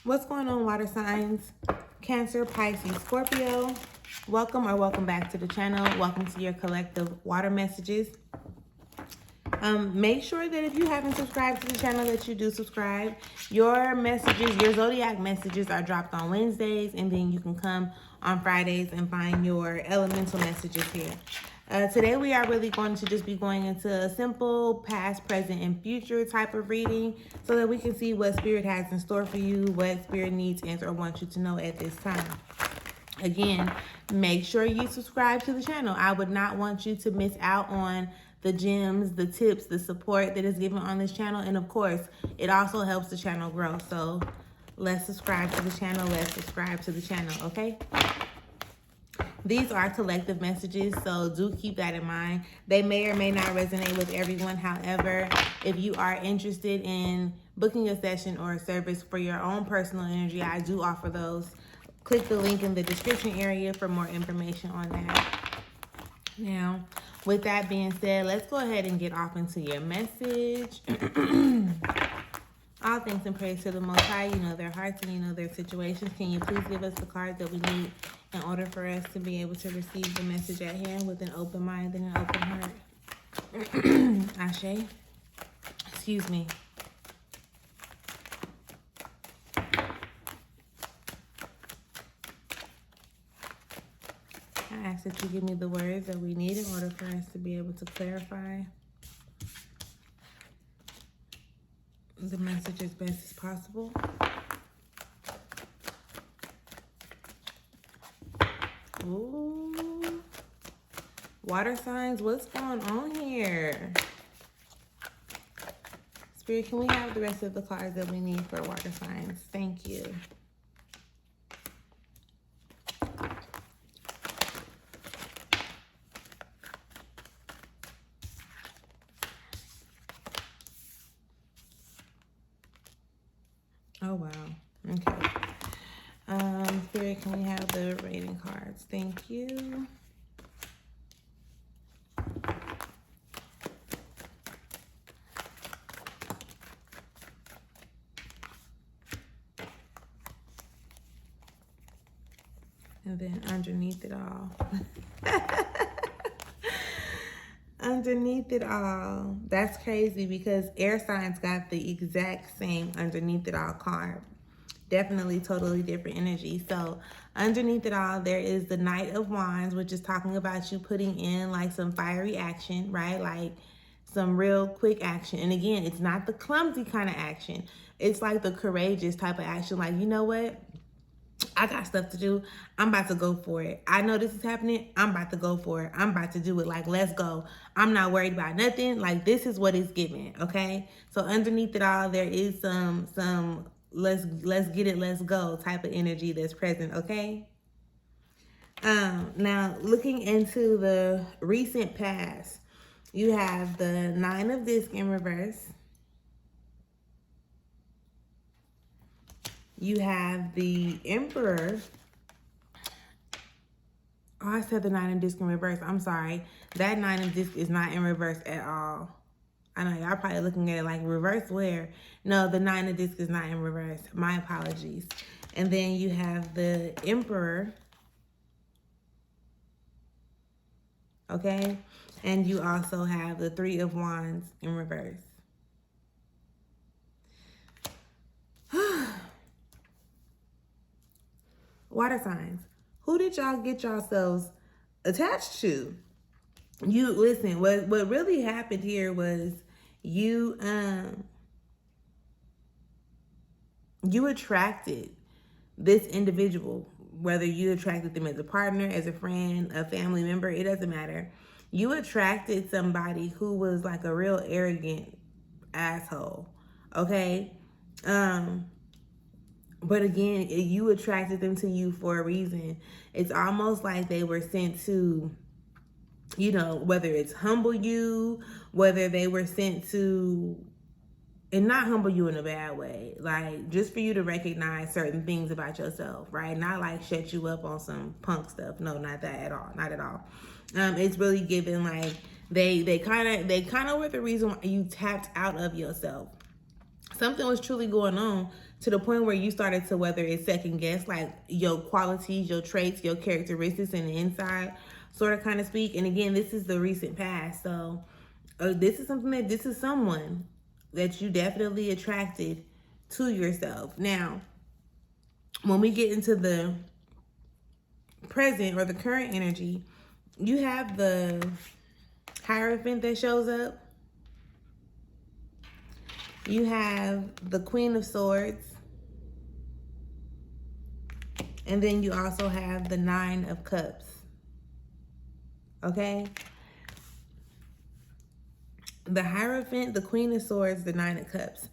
What's going on, water signs? Cancer, Pisces, Scorpio. Welcome or welcome back to the channel. Welcome to your collective water messages. Make sure that if you haven't subscribed to the channel that you do subscribe. Your messages, your zodiac messages are dropped on Wednesdays, and then you can come on Fridays and find your elemental messages here. Today we are really going to just be going into a simple past, present, and future type of reading so that we can see what Spirit has in store for you, what Spirit needs, answer, or wants you to know at this time. Again, make sure you subscribe to the channel. I would not want you to miss out on the gems, the tips, the support that is given on this channel. And of course, it also helps the channel grow. So let's subscribe to the channel. Let's subscribe to the channel, okay? These are collective messages, so do keep that in mind. They may or may not resonate with everyone. However, if you are interested in booking a session or a service for your own personal energy, I do offer those. Click the link in the description area for more information on that. Now, with that being said, let's go ahead and get off into your message. All thanks and praise to the Most High. You know their hearts and you know their situations. Can you please give us the cards that we need in order for us to be able to receive the message at hand with an open mind and an open heart? Ashe. Excuse me. I ask that you give me the words that we need in order for us to be able to clarify the message as best as possible. Ooh. Water signs, what's going on here? Spirit, can we have the rest of the cards that we need for water signs? Thank you. Oh, wow. Okay. Spirit, can we have the rating cards? Thank you. And then underneath it all. Underneath it all. That's crazy because air signs got the exact same underneath it all card. Definitely totally different energy. So underneath it all, there is the Knight of Wands, which is talking about you putting in like some fiery action, right? Like some real quick action. And again, it's not the clumsy kind of action. It's like the courageous type of action. Like, you know what? I got stuff to do. I'm about to go for it. I know this is happening. I'm about to go for it. I'm about to do it. Like, let's go. I'm not worried about nothing. Like, this is what it's giving, okay? So underneath it all, there is some let's get it, let's go type of energy that's present, okay? Now, looking into the recent past, you have the Nine of Discs in reverse. You have the Emperor. Oh, I said the Nine of Discs in reverse. I'm sorry. That Nine of Discs is not in reverse at all. I know y'all probably looking at it like reverse where? No, the Nine of Discs is not in reverse. My apologies. And then you have the Emperor. Okay? And you also have the Three of Wands in reverse. Water signs. Who did y'all get yourselves attached to? You listen, what really happened here was you attracted this individual, whether you attracted them as a partner, as a friend, a family member, it doesn't matter. You attracted somebody who was like a real arrogant asshole, okay? But again, you attracted them to you for a reason. It's almost like they were sent to, you know, whether it's humble you, whether they were sent to, and not humble you in a bad way, like just for you to recognize certain things about yourself, right? Not like shut you up on some punk stuff. No, not that at all. Not at all. It's really given like they kind of were the reason why you tapped out of yourself. Something was truly going on to the point where you started to, whether it's second guess, like your qualities, your traits, your characteristics in the inside, sort of kind of speak. And again, this is the recent past. So this is someone that you definitely attracted to yourself. Now, when we get into the present or the current energy, you have the Hierophant that shows up. You have the Queen of Swords. And then you also have the Nine of Cups. Okay? The Hierophant, the Queen of Swords, the Nine of Cups.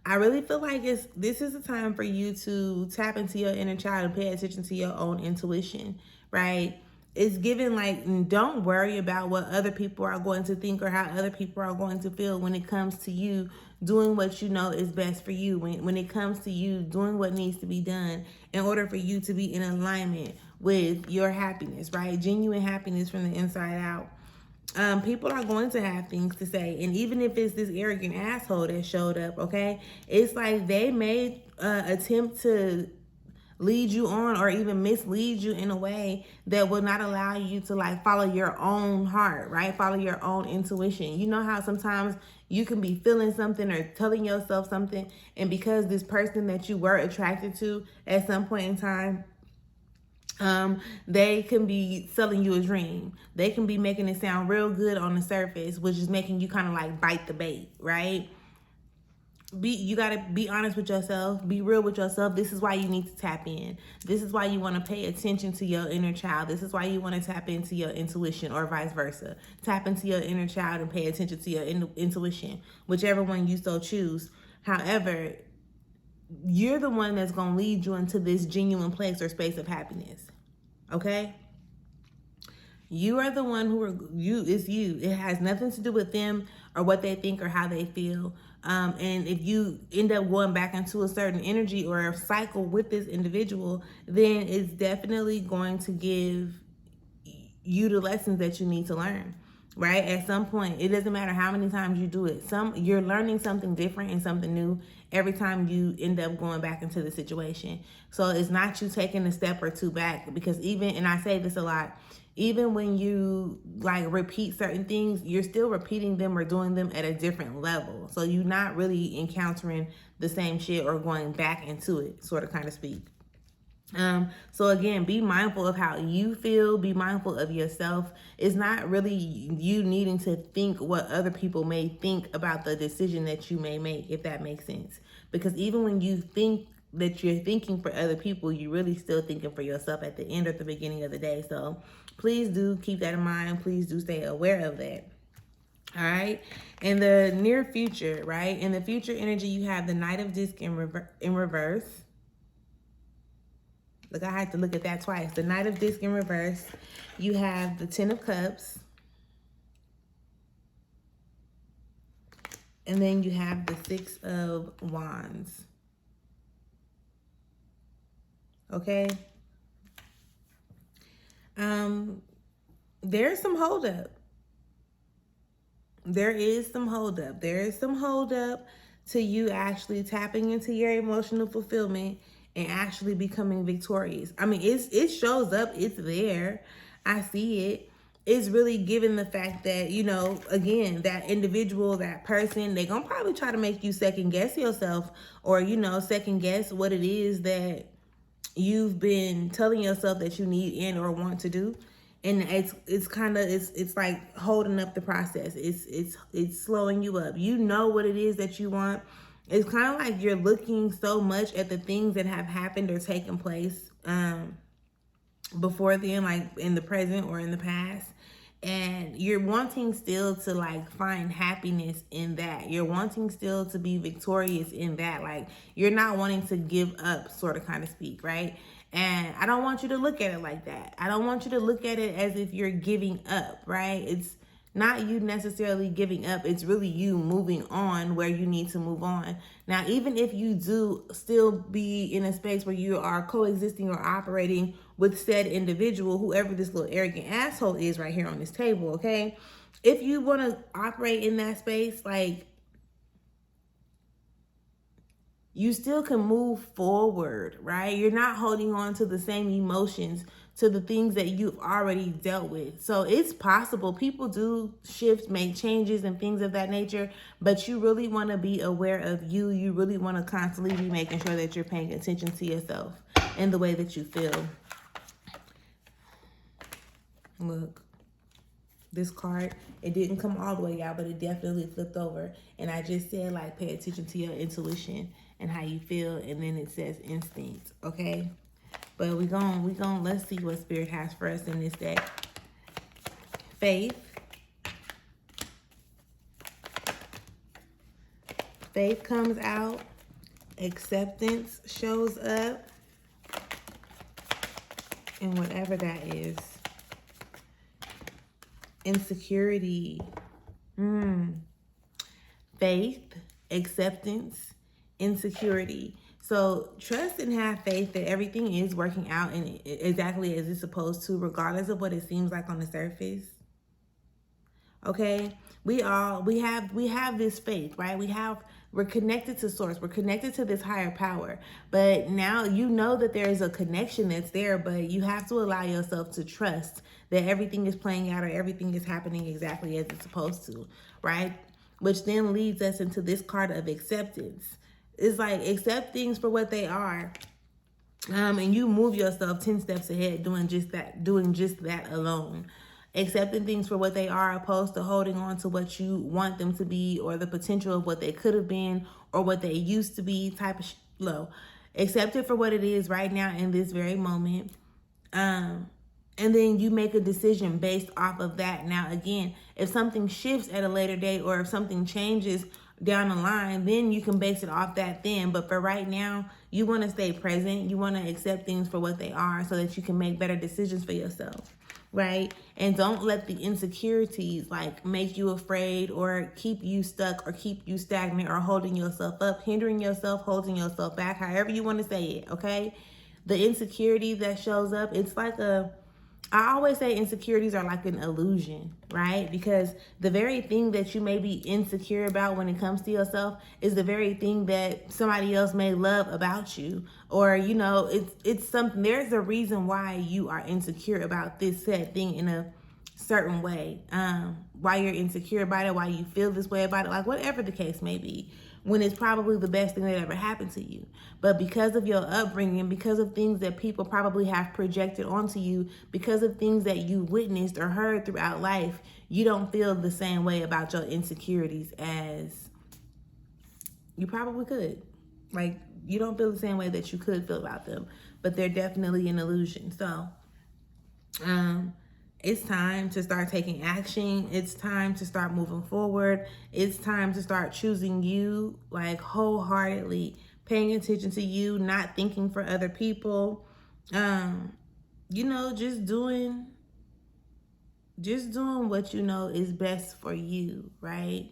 I really feel like this is a time for you to tap into your inner child and pay attention to your own intuition, right? It's given like, don't worry about what other people are going to think or how other people are going to feel when it comes to you doing what you know is best for you. When it comes to you doing what needs to be done in order for you to be in alignment with your happiness, right? Genuine happiness from the inside out. People are going to have things to say, and even if it's this arrogant asshole that showed up, okay, it's like they may attempt to lead you on or even mislead you in a way that will not allow you to like follow your own heart, right? Follow your own intuition. You know how sometimes you can be feeling something or telling yourself something, and because this person that you were attracted to at some point in time, they can be selling you a dream. They can be making it sound real good on the surface, which is making you kind of like bite the bait, right? You got to be honest with yourself, be real with yourself. This is why you need to tap in. This is why you want to pay attention to your inner child. This is why you want to tap into your intuition, or vice versa. Tap into your inner child and pay attention to your intuition, whichever one you so choose. However, you're the one that's going to lead you into this genuine place or space of happiness. Okay? You are the one it's you. It has nothing to do with them or what they think or how they feel. And if you end up going back into a certain energy or a cycle with this individual, then it's definitely going to give you the lessons that you need to learn, right? At some point, it doesn't matter how many times you do it. You're learning something different and something new every time you end up going back into the situation. So it's not you taking a step or two back, because and I say this a lot, even when you like repeat certain things, you're still repeating them or doing them at a different level. So you're not really encountering the same shit or going back into it, sort of kind of speak. So again, be mindful of how you feel, be mindful of yourself. It's not really you needing to think what other people may think about the decision that you may make, if that makes sense. Because even when you think that you're thinking for other people, you're really still thinking for yourself at the end or the beginning of the day. So please do keep that in mind. Please do stay aware of that. All right. In the near future, right? In the future energy, you have the Knight of Disc in reverse. Look, I had to look at that twice. The Knight of Disc in reverse. You have the Ten of Cups. And then you have the Six of Wands. Okay. There's some holdup. There is some holdup. There is some holdup to you actually tapping into your emotional fulfillment and actually becoming victorious. I mean, it shows up. It's there. I see it. It's really given the fact that, you know, again, that individual, that person, they're going to probably try to make you second guess yourself, or, you know, second guess what it is that you've been telling yourself that you need and or want to do. And it's kind of it's like holding up the process. It's slowing you up. You know what it is that you want. It's kind of like you're looking so much at the things that have happened or taken place before then, like in the present or in the past, and you're wanting still to like find happiness in that. You're wanting still to be victorious in that. Like, you're not wanting to give up, sort of kind of speak, right? And I don't want you to look at it like that. I don't want you to look at it as if you're giving up, right? It's not you necessarily giving up. It's really you moving on where you need to move on. Now, even if you do still be in a space where you are coexisting or operating with said individual, whoever this little arrogant asshole is right here on this table, okay? If you want to operate in that space, like, you still can move forward, right? You're not holding on to the same emotions, to the things that you've already dealt with. So it's possible. People do shift, make changes and things of that nature, but you really want to be aware of you. You really want to constantly be making sure that you're paying attention to yourself and the way that you feel. Look, this card, it didn't come all the way out, but it definitely flipped over. And I just said, like, pay attention to your intuition and how you feel. And then it says instinct, okay? But we gon' let's see what Spirit has for us in this deck. Faith. Faith comes out. Acceptance shows up. And whatever that is. Insecurity. Faith, acceptance, insecurity. So trust and have faith that everything is working out and exactly as it's supposed to, regardless of what it seems like on the surface. Okay, we have this faith, right? We're connected to source. We're connected to this higher power. But now you know that there is a connection that's there, but you have to allow yourself to trust that everything is playing out or everything is happening exactly as it's supposed to, right? Which then leads us into this card of acceptance. It's like, accept things for what they are. And you move yourself 10 steps ahead doing just that alone. Accepting things for what they are, opposed to holding on to what you want them to be or the potential of what they could have been or what they used to be type of low. Accept it for what it is right now in this very moment. And then you make a decision based off of that. Now, again, if something shifts at a later date or if something changes down the line, then you can base it off that then. But for right now, you want to stay present. You want to accept things for what they are so that you can make better decisions for yourself, right? And don't let the insecurities like make you afraid or keep you stuck or keep you stagnant or holding yourself up, hindering yourself, holding yourself back, however you want to say it, okay? The insecurity that shows up, it's like I always say insecurities are like an illusion, right? Because the very thing that you may be insecure about when it comes to yourself is the very thing that somebody else may love about you. Or, you know, it's something, there's a reason why you are insecure about this said thing in a certain way. Why you're insecure about it, why you feel this way about it, like whatever the case may be, when it's probably the best thing that ever happened to you. But because of your upbringing, because of things that people probably have projected onto you, because of things that you witnessed or heard throughout life, you don't feel the same way about your insecurities as you probably could. Like, you don't feel the same way that you could feel about them, but they're definitely an illusion. So, it's time to start taking action. It's time to start moving forward. It's time to start choosing you, like wholeheartedly, paying attention to you, not thinking for other people. You know, just doing what you know is best for you, right?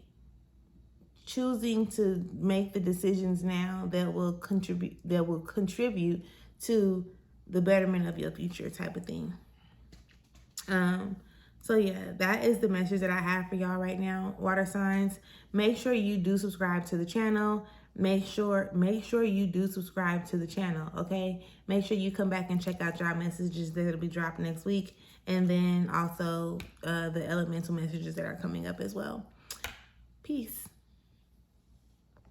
Choosing to make the decisions now that will contribute to the betterment of your future type of thing. So yeah, that is the message that I have for y'all right now, water signs. Make sure you do subscribe to the channel. Make sure you do subscribe to the channel, okay? Make sure you come back and check out y'all messages that'll be dropped next week. And then also the elemental messages that are coming up as well. Peace.